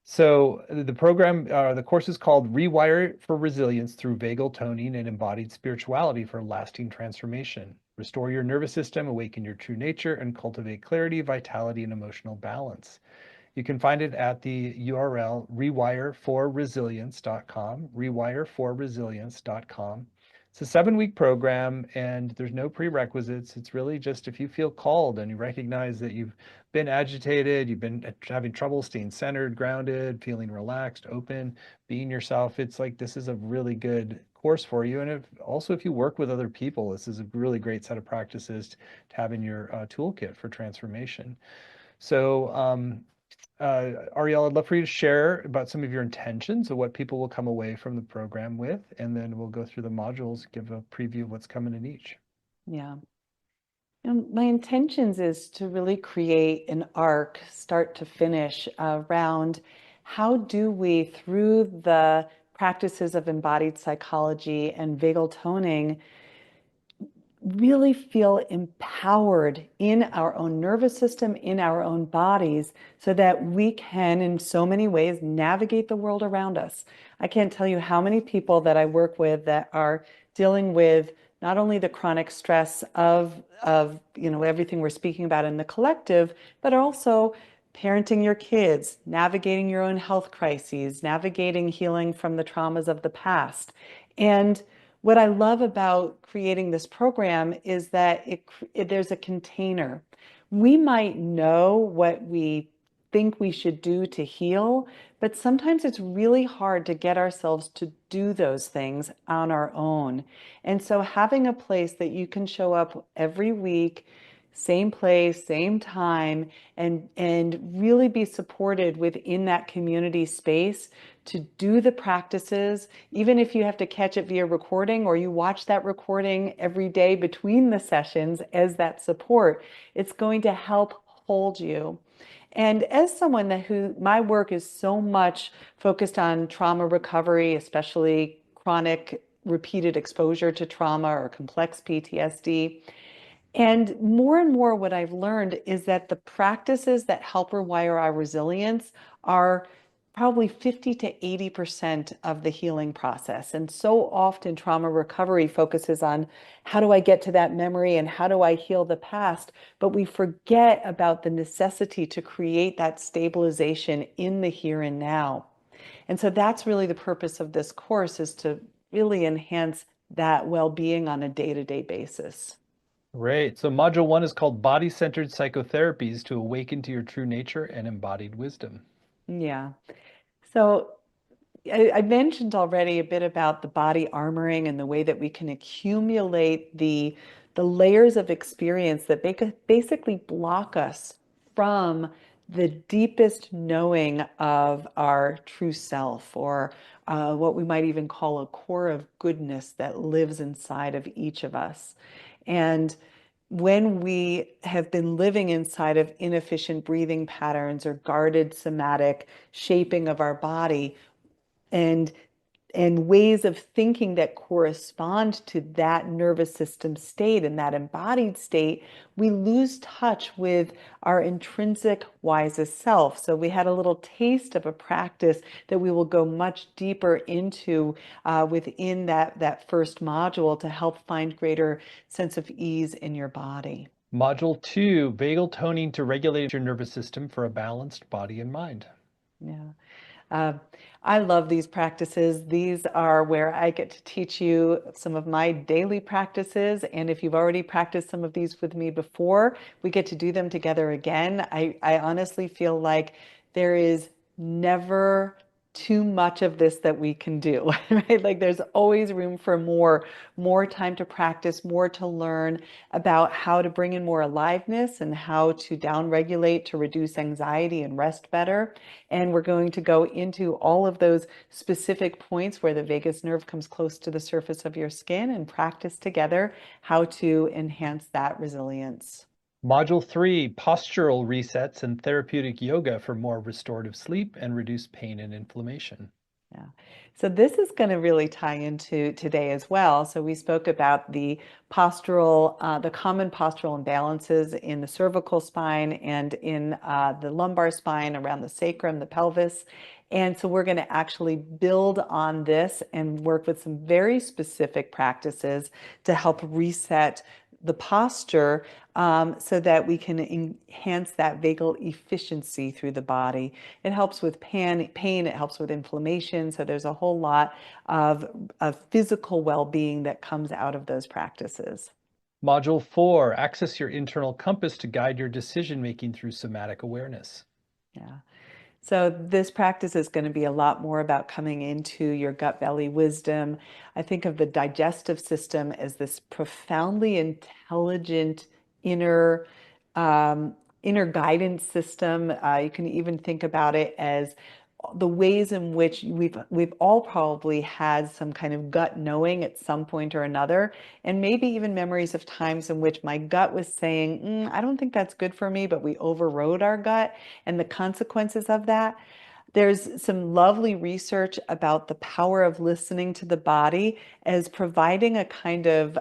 So the course is called Rewire for Resilience through Vagal Toning and Embodied Spirituality for Lasting Transformation. Restore your nervous system, awaken your true nature, and cultivate clarity, vitality, and emotional balance. You can find it at the URL rewireforresilience.com. It's a 7-week program, and there's no prerequisites. It's really just if you feel called and you recognize that you've been agitated, you've been having trouble staying centered, grounded, feeling relaxed, open, being yourself. It's like this is a really good course for you. And if you work with other people, this is a really great set of practices to have in your toolkit for transformation. So, Arielle, I'd love for you to share about some of your intentions of what people will come away from the program with, and then we'll go through the modules, give a preview of what's coming in each. Yeah. My intentions is to really create an arc, start to finish, around how do we, through the practices of embodied psychology and vagal toning, really feel empowered in our own nervous system, in our own bodies, so that we can, in so many ways, navigate the world around us. I can't tell you how many people that I work with that are dealing with not only the chronic stress of everything we're speaking about in the collective, but also parenting your kids, navigating your own health crises, navigating healing from the traumas of the past. And what I love about creating this program is that there's a container. We might know what we think we should do to heal, but sometimes it's really hard to get ourselves to do those things on our own. And so having a place that you can show up every week, same place, same time, and really be supported within that community space to do the practices, even if you have to catch it via recording or you watch that recording every day between the sessions as that support, it's going to help hold you. And as someone who my work is so much focused on trauma recovery, especially chronic repeated exposure to trauma or complex PTSD, and more, what I've learned is that the practices that help rewire our resilience are probably 50 to 80% of the healing process. And so often trauma recovery focuses on how do I get to that memory and how do I heal the past? But we forget about the necessity to create that stabilization in the here and now. And so that's really the purpose of this course, is to really enhance that well-being on a day-to-day basis. Great. So module 1 is called Body-Centered Psychotherapies to Awaken to Your True Nature and Embodied Wisdom. Yeah. So I mentioned already a bit about the body armoring and the way that we can accumulate the layers of experience that basically block us from the deepest knowing of our true self, or what we might even call a core of goodness that lives inside of each of us. And when we have been living inside of inefficient breathing patterns or guarded somatic shaping of our body, and ways of thinking that correspond to that nervous system state and that embodied state, we lose touch with our intrinsic wisest self. So we had a little taste of a practice that we will go much deeper into within that first module to help find greater sense of ease in your body. Module 2, Vagal Toning to Regulate Your Nervous System for a Balanced Body and Mind. Yeah. Uh, I love these practices. These are where I get to teach you some of my daily practices. And if you've already practiced some of these with me before, we get to do them together again. I honestly feel like there is never too much of this that we can do, right? Like there's always room for more time to practice, more to learn about how to bring in more aliveness and how to downregulate to reduce anxiety and rest better. And we're going to go into all of those specific points where the vagus nerve comes close to the surface of your skin and practice together how to enhance that resilience. Module 3, postural resets and therapeutic yoga for more restorative sleep and reduce pain and inflammation. Yeah. So this is going to really tie into today as well. So we spoke about the the common postural imbalances in the cervical spine and in the lumbar spine around the sacrum, the pelvis. And so we're going to actually build on this and work with some very specific practices to help reset the posture so that we can enhance that vagal efficiency through the body. It helps with pain, it helps with inflammation. So there's a whole lot of physical well-being that comes out of those practices. Module 4, access your internal compass to guide your decision making through somatic awareness. Yeah. So this practice is going to be a lot more about coming into your gut belly wisdom. I think of the digestive system as this profoundly intelligent inner inner guidance system. You can even think about it as the ways in which we've all probably had some kind of gut knowing at some point or another, and maybe even memories of times in which my gut was saying, I don't think that's good for me, but we overrode our gut and the consequences of that. There's some lovely research about the power of listening to the body as providing a kind of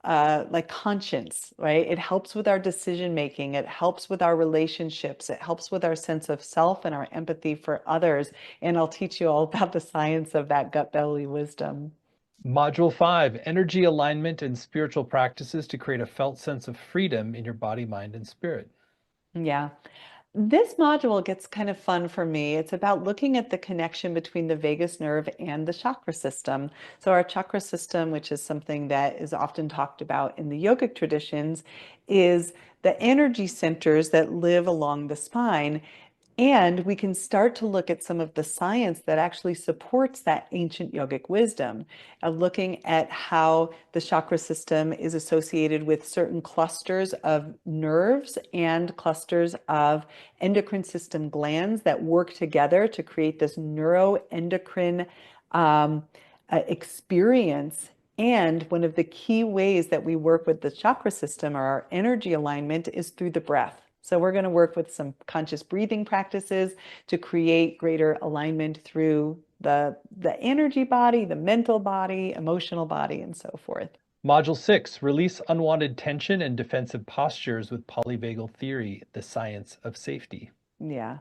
like conscience, right? It helps with our decision making. It helps with our relationships. It helps with our sense of self and our empathy for others. And I'll teach you all about the science of that gut belly wisdom. Module 5, energy alignment and spiritual practices to create a felt sense of freedom in your body, mind, and spirit. Yeah. This module gets kind of fun for me. It's about looking at the connection between the vagus nerve and the chakra system. So, our chakra system, which is something that is often talked about in the yogic traditions, is the energy centers that live along the spine. And we can start to look at some of the science that actually supports that ancient yogic wisdom, looking at how the chakra system is associated with certain clusters of nerves and clusters of endocrine system glands that work together to create this neuroendocrine experience. And one of the key ways that we work with the chakra system or our energy alignment is through the breath. So we're going to work with some conscious breathing practices to create greater alignment through the energy body, the mental body, emotional body, and so forth. Module 6, release unwanted tension and defensive postures with polyvagal theory, the science of safety. Yeah.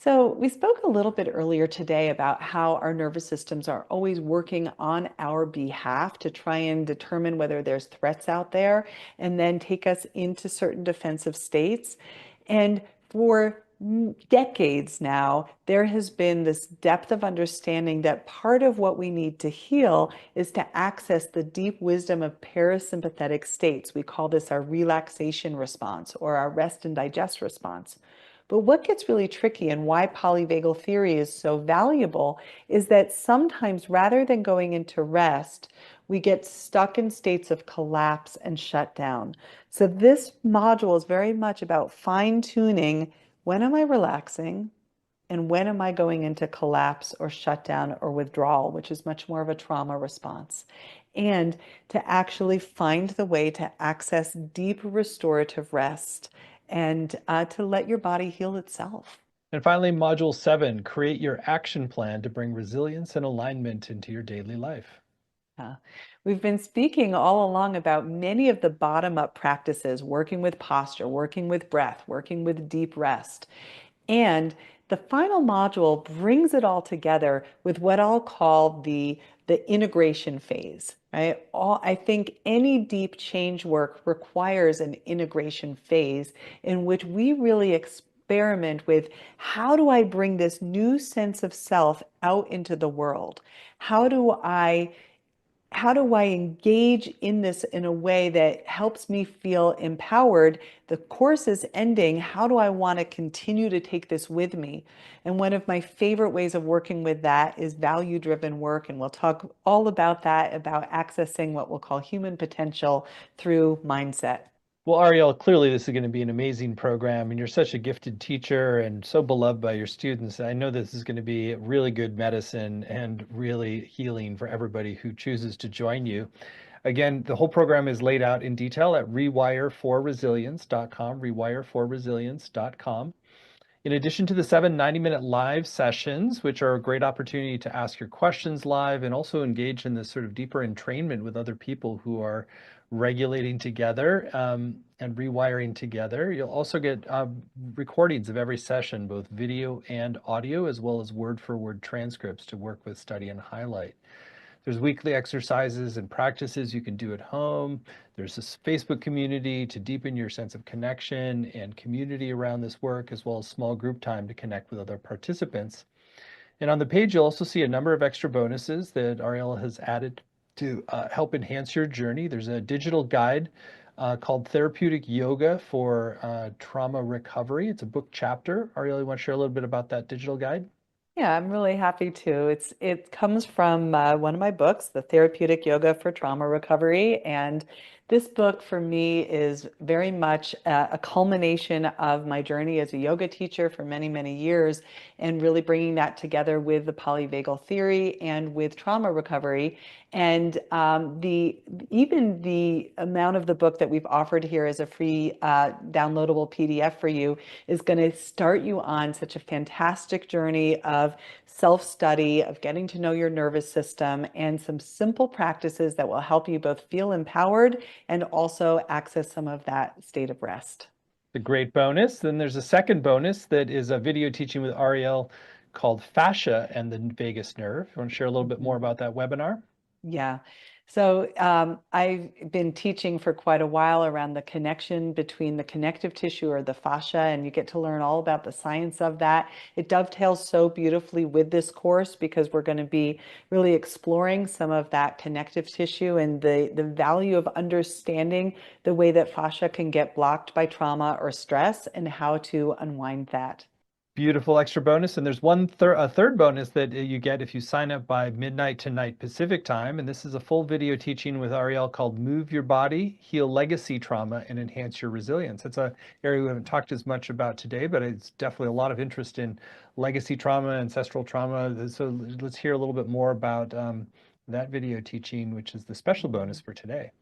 So we spoke a little bit earlier today about how our nervous systems are always working on our behalf to try and determine whether there's threats out there and then take us into certain defensive states. And for decades now, there has been this depth of understanding that part of what we need to heal is to access the deep wisdom of parasympathetic states. We call this our relaxation response or our rest and digest response. But what gets really tricky and why polyvagal theory is so valuable is that sometimes rather than going into rest, we get stuck in states of collapse and shut down. So this module is very much about fine-tuning when am I relaxing and when am I going into collapse or shutdown or withdrawal, which is much more of a trauma response. And to actually find the way to access deep restorative rest and to let your body heal itself. And finally, Module 7, create your action plan to bring resilience and alignment into your daily life. Uh, we've been speaking all along about many of the bottom-up practices, working with posture, working with breath, working with deep rest. And the final module brings it all together with what I'll call the integration phase, right? I think any deep change work requires an integration phase in which we really experiment with how do I bring this new sense of self out into the world? How do I how do I engage in this in a way that helps me feel empowered? The course is ending. How do I want to continue to take this with me? And one of my favorite ways of working with that is value-driven work. And we'll talk all about that, about accessing what we'll call human potential through mindset. Well, Arielle, clearly this is going to be an amazing program, and you're such a gifted teacher and so beloved by your students. I know this is going to be really good medicine and really healing for everybody who chooses to join you. Again, the whole program is laid out in detail at rewireforresilience.com, rewireforresilience.com. In addition to the 7 90-minute live sessions, which are a great opportunity to ask your questions live and also engage in this sort of deeper entrainment with other people who are regulating together and rewiring together. You'll also get recordings of every session, both video and audio, as well as word-for-word transcripts to work with, study, and highlight. There's weekly exercises and practices you can do at home. There's this Facebook community to deepen your sense of connection and community around this work, as well as small group time to connect with other participants. And on the page, you'll also see a number of extra bonuses that Arielle has added to help enhance your journey. There's a digital guide called Therapeutic Yoga for Trauma Recovery. It's a book chapter. Arielle, you want to share a little bit about that digital guide? Yeah, I'm really happy to. It comes from one of my books, The Therapeutic Yoga for Trauma Recovery. And this book for me is very much a culmination of my journey as a yoga teacher for many, many years, and really bringing that together with the polyvagal theory and with trauma recovery. And even the amount of the book that we've offered here as a free downloadable PDF for you is going to start you on such a fantastic journey of self-study, of getting to know your nervous system, and some simple practices that will help you both feel empowered and also access some of that state of rest. The great bonus. Then there's a second bonus that is a video teaching with Arielle called Fascia and the Vagus Nerve. You want to share a little bit more about that webinar? Yeah. So I've been teaching for quite a while around the connection between the connective tissue or the fascia, and you get to learn all about the science of that. It dovetails so beautifully with this course because we're going to be really exploring some of that connective tissue and the value of understanding the way that fascia can get blocked by trauma or stress and how to unwind that. Beautiful extra bonus. And there's a third bonus that you get if you sign up by midnight tonight Pacific time. And this is a full video teaching with Arielle called Move Your Body, Heal Legacy Trauma, and Enhance Your Resilience. It's an area we haven't talked as much about today, but it's definitely a lot of interest in legacy trauma, ancestral trauma. So let's hear a little bit more about that video teaching, which is the special bonus for today.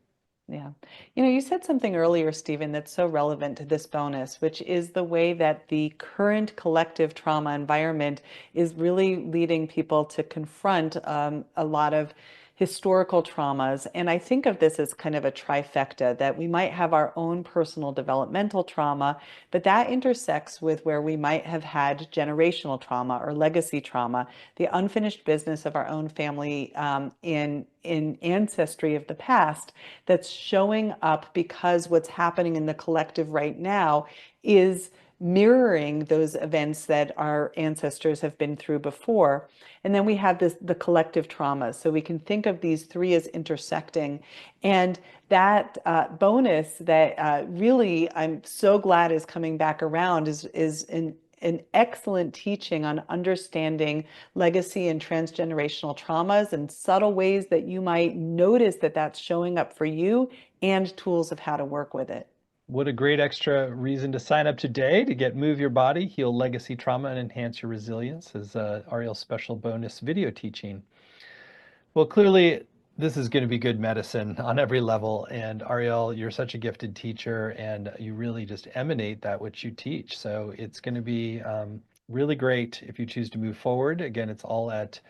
Yeah. You said something earlier, Stephen, that's so relevant to this bonus, which is the way that the current collective trauma environment is really leading people to confront a lot of historical traumas. And I think of this as kind of a trifecta, that we might have our own personal developmental trauma, but that intersects with where we might have had generational trauma or legacy trauma, the unfinished business of our own family in ancestry of the past that's showing up because what's happening in the collective right now is mirroring those events that our ancestors have been through before. And then we have the collective trauma. So we can think of these three as intersecting. And that bonus that really I'm so glad is coming back around is an excellent teaching on understanding legacy and transgenerational traumas and subtle ways that you might notice that that's showing up for you and tools of how to work with it. What a great extra reason to sign up today to get Move Your Body, Heal Legacy Trauma, and Enhance Your Resilience as Arielle's special bonus video teaching. Well, clearly, this is going to be good medicine on every level. And Arielle, you're such a gifted teacher, and you really just emanate that which you teach. So it's going to be really great if you choose to move forward. Again, it's all at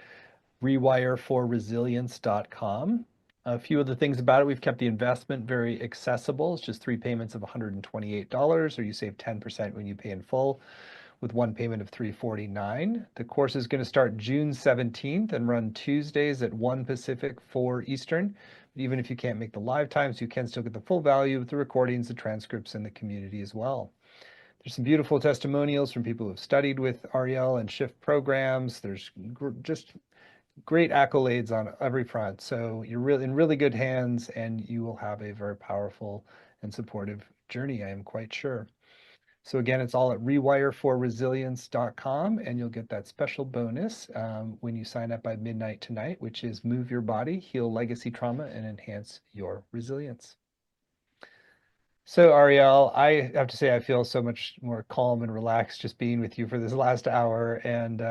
rewireforresilience.com. A few other things about it. We've kept the investment very accessible. It's just 3 payments of $128, or you save 10% when you pay in full with one payment of $349. The course is going to start June 17th and run Tuesdays at 1 Pacific, 4 Eastern. Even if you can't make the live times, you can still get the full value with the recordings, the transcripts, and the community as well. There's some beautiful testimonials from people who have studied with Arielle and shift programs. There's just great accolades on every front. So you're really in really good hands, and you will have a very powerful and supportive journey, I am quite sure. So again, it's all at rewireforresilience.com, and you'll get that special bonus when you sign up by midnight tonight, which is Move Your Body, Heal Legacy Trauma, and Enhance Your Resilience. So Arielle, I have to say I feel so much more calm and relaxed just being with you for this last hour, and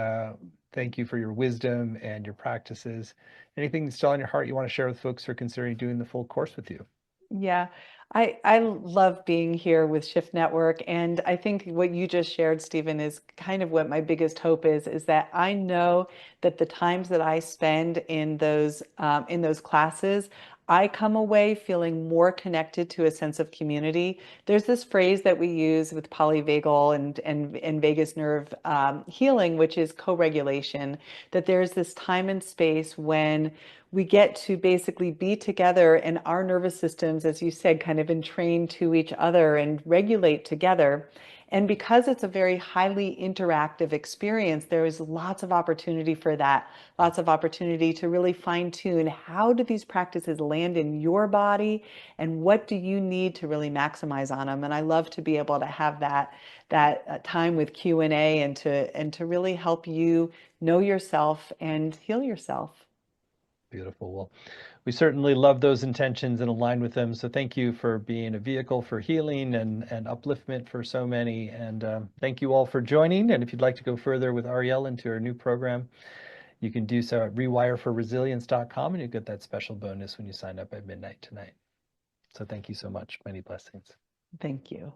thank you for your wisdom and your practices. Anything still on your heart you want to share with folks who are considering doing the full course with you? Yeah, I love being here with Shift Network. And I think what you just shared, Stephen, is kind of what my biggest hope is that I know that the times that I spend in those classes, I come away feeling more connected to a sense of community. There's this phrase that we use with polyvagal and vagus nerve healing, which is co-regulation, that there's this time and space when we get to basically be together and our nervous systems, as you said, kind of entrain to each other and regulate together. And because it's a very highly interactive experience, there is lots of opportunity for that, lots of opportunity to really fine tune how do these practices land in your body and what do you need to really maximize on them. And I love to be able to have that time with Q&A and to really help you know yourself and heal yourself. Beautiful. Well, we certainly love those intentions and align with them. So thank you for being a vehicle for healing and upliftment for so many. And thank you all for joining. And if you'd like to go further with Arielle into her new program, you can do so at rewireforresilience.com, and you get that special bonus when you sign up at midnight tonight. So thank you so much. Many blessings. Thank you.